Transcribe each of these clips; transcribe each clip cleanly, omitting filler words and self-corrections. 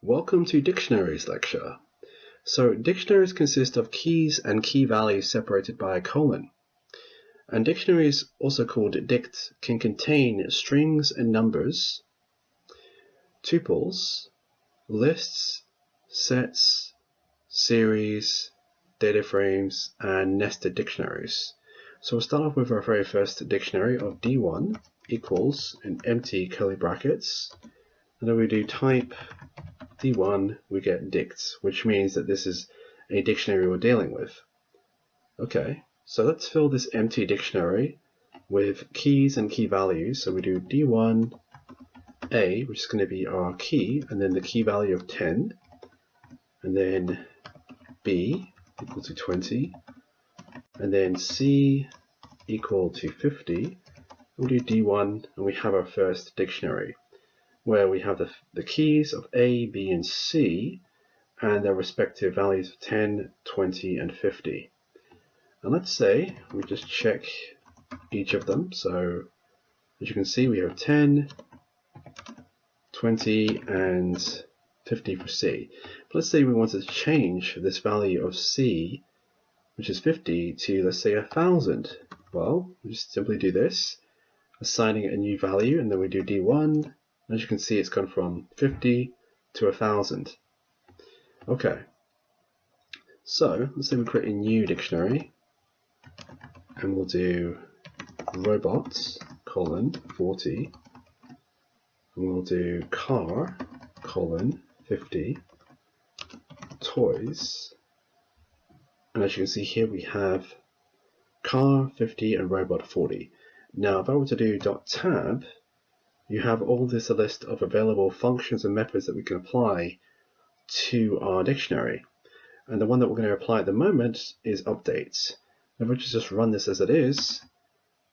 Welcome to Dictionaries lecture. So dictionaries consist of keys and key values separated by a colon. And dictionaries, also called dict, can contain strings and numbers, tuples, lists, sets, series, data frames, and nested dictionaries. So we'll start off with our very first dictionary of D1 equals in empty curly brackets. And then we do type D1, we get dict, which means that this is a dictionary we're dealing with. Okay, so let's fill this empty dictionary with keys and key values. So we do D1 A, which is going to be our key, and then the key value of 10, and then B equal to 20, and then C equal to 50. We'll do D1, and we have our first dictionary, where we have the keys of A, B, and C, and their respective values of 10, 20, and 50. And let's say we just check each of them. So as you can see, we have 10, 20, and 50 for C. But let's say we want to change this value of C, which is 50, to, let's say, 1,000. Well, we just simply do this, assigning it a new value, and then we do D1. As you can see, it's gone from 50 to 1,000. Okay, so let's say we create a new dictionary, and we'll do robots, 40, and we'll do car, 50, toys, and as you can see here, we have car, 50, and robot, 40. Now, if I were to do .tab, you have all this list of available functions and methods that we can apply to our dictionary. And the one that we're going to apply at the moment is updates. If we just run this as it is,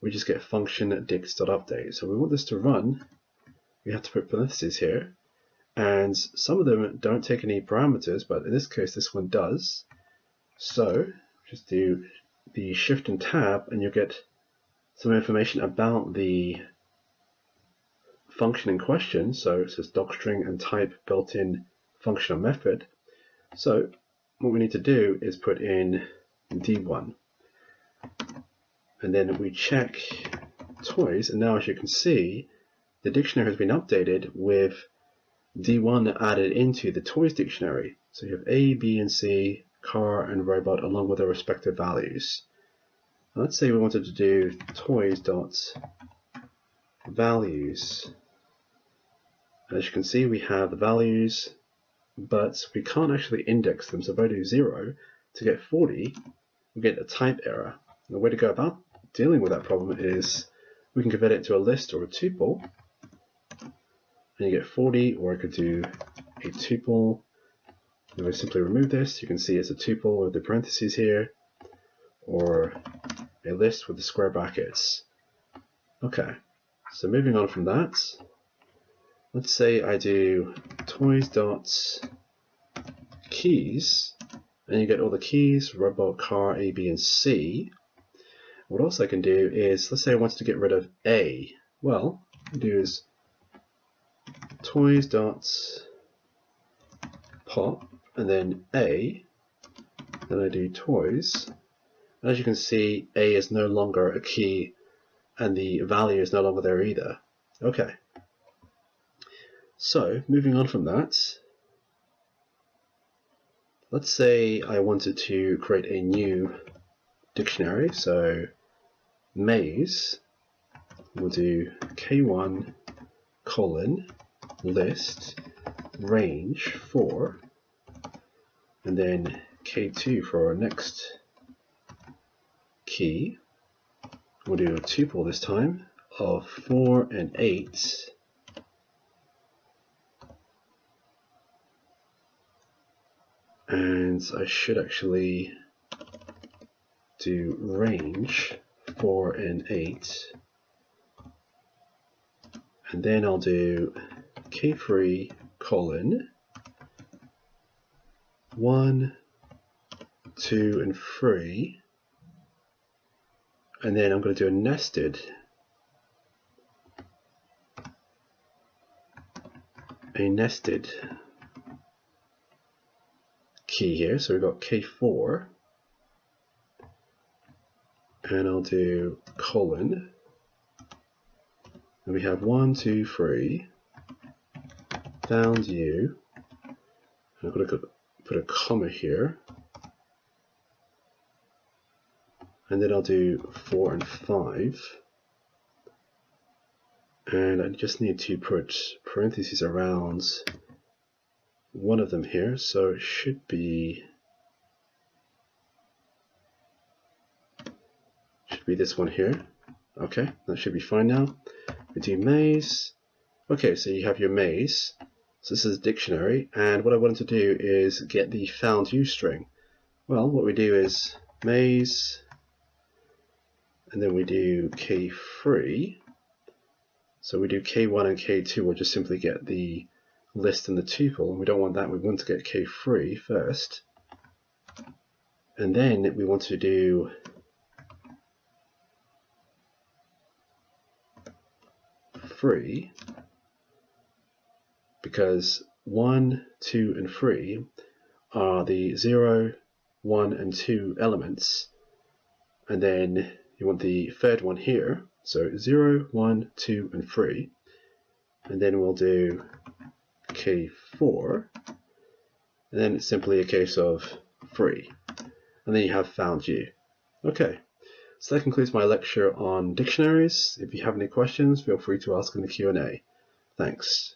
we just get function dict.update. So we want this to run, we have to put parentheses here. And some of them don't take any parameters, but in this case, this one does. So just do the shift and tab, and you'll get some information about the function in question. So it says docstring and type built-in function or method. So what we need to do is put in D1, and then we check toys, and now as you can see, the dictionary has been updated with D1 added into the toys dictionary. So you have A, B, and C, car, and robot along with their respective values. Now let's say we wanted to do toys.values. As you can see, we have the values, but we can't actually index them. So if I do 0 to get 40, we get a type error. And the way to go about dealing with that problem is we can convert it to a list or a tuple, and you get 40, or I could do a tuple. If I simply remove this, you can see it's a tuple with the parentheses here, or a list with the square brackets. Okay, so moving on from that, let's say I do toys.keys, and you get all the keys, robot, car, A, B, and C. What else I can do is, let's say I wanted to get rid of A. Well, what I do is toys.pop, and then A, then I do toys. And as you can see, A is no longer a key, and the value is no longer there either. Okay. So, moving on from that, let's say I wanted to create a new dictionary. So, maze, we'll do K1 list range 4, and then K2 for our next key. We'll do a tuple this time of 4 and 8. And I should actually do range 4 and 8. And then I'll do K3 1, 2, and 3. And then I'm going to do a nested key here. So we've got K4, and I'll do colon, and we have 1, 2, 3, found you. I'm going to put a comma here, and then I'll do 4 and 5, and I just need to put parentheses around one of them here, so it should be this one here. Okay, that should be fine now. We do maze. Okay, so you have your maze. So this is a dictionary, and what I wanted to do is get the found you string. Well, what we do is maze, and then we do K3. So we do K1 and K2, we'll just simply get the list and the tuple, and we don't want that, we want to get K3 first. And then we want to do free, because 1, 2, and 3 are the 0, 1, and 2 elements, and then you want the third one here, so 0, 1, 2, and 3, and then we'll do K4, and then it's simply a case of 3, and then you have found you. Okay, so that concludes my lecture on dictionaries. If you have any questions, feel free to ask in the Q&A. Thanks.